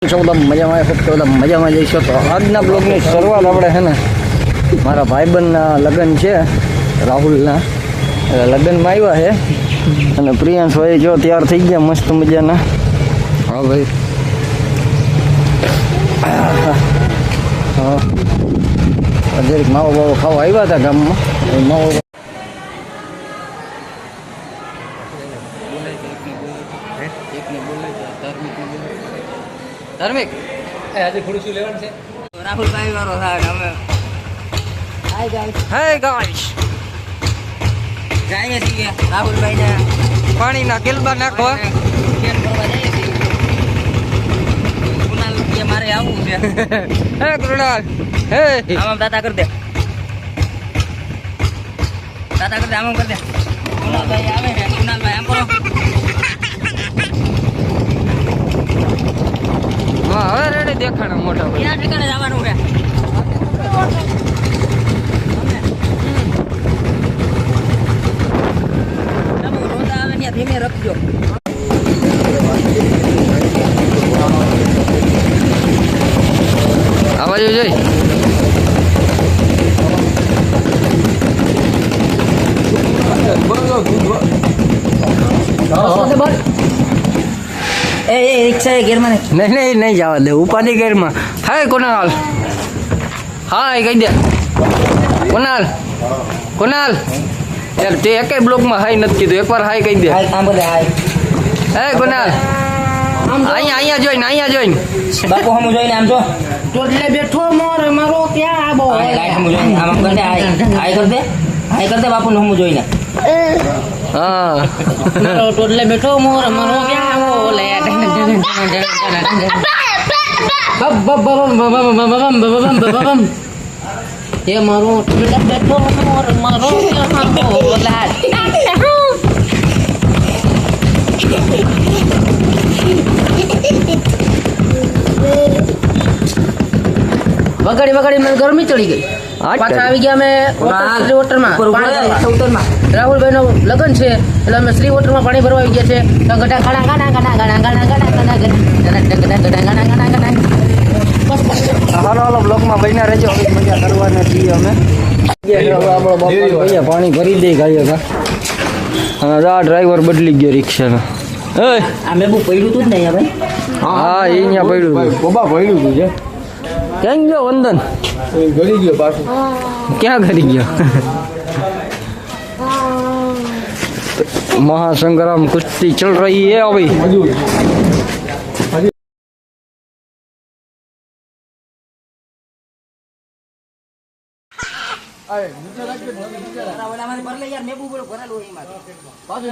મજામાં ફક્ત મજામાં જઈશું. તો આજના બ્લોગની શરૂઆત આપણે છે ને મારા ભાઈબંધના લગ્ન છે, રાહુલના લગ્નમાં આવ્યા છે અને પ્રિયાંશ ભાઈ જો તૈયાર થઈ ગયા મસ્ત મજાના. હા ભાઈ, હા જરીક માવો બાવો ખાવા આવ્યા હતા ગામમાં. માવો ધાર્મિક આજે થોડું શું લેવાનું છે? રાહુલભાઈ વાળો થાય અમે. હાય ગાઈસ, હાય ગાઈસ, જઈએ છીએ રાહુલભાઈને પાણીના ગેલબા નાખવા. કેમ કરવા જઈએ છીએ? કુણાલ કે મારે આવવું છે. હે કુણાલ, હે આમ દાતા કર દે, દાતા કર દે, આમ કર દે. કુણાલભાઈ આવે ને, કુણાલભાઈ આમ કરો. હા હવે રેડી દેખાણા મોટા ભાઈ. ક્યાં ઠેકાણે જવાનું છે? રોતા આવે ત્યાં ધીમે રખજો. આ બાજુ જઈ રિક્ષા ગેરમાં નહીં જવા દે, ઉપાધિ ગેરમાં. હાય કુણાલ, હાય કહી દે કુણાલ. કુણાલ યાર તે એકે બ્લોકમાં હાય નથી કીધું, એકવાર હાય કહી દે. હે કુણાલ, અહીંયા જોઈને બાપુ હમ જોઈને આમ જો એટલે બેઠો મોર મારો ક્યાં આબો હમ જોઈને આમ કર દે, હાય કર દે, હાય કર દે બાપુ નું હમ જોઈને. હા મારો ટોટલે બેઠો મોર મારો ક્યાં આબો લે એ મારો ટોટલે બેઠો મોર મારો ક્યાં આબો લે. વગાડી મને ગરમી ચડી ગઈ. પાછા આવી ગયા અમે શ્રી વોટરમાં. રાહુલભાઈ નું લગ્ન છે એટલે અમે શ્રી વોટરમાં પાણી ભરવા આવી ગયા છે. હાલો બ્લોકમાં બન્યા રહેજો, મજા કરવાના છીએ અમે. પાણી ભરી દઈ ગાયો અને આ ડ્રાઈવર બદલી ગયો રિક્ષાનો. અમે બહુ પડ્યું હતું જ નહીં ભાઈ. હા એ અહીંયા પડ્યું બોબા પડ્યું હતું છે. ક્યાં ગયો વંદન? ગળી ગયો પાછું. ક્યાં કરી ગયો? महासंग्राम कुश्ती चल रही है अभी.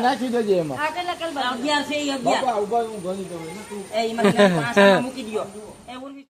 નાખી દેજે એમાં. મૂકી દો.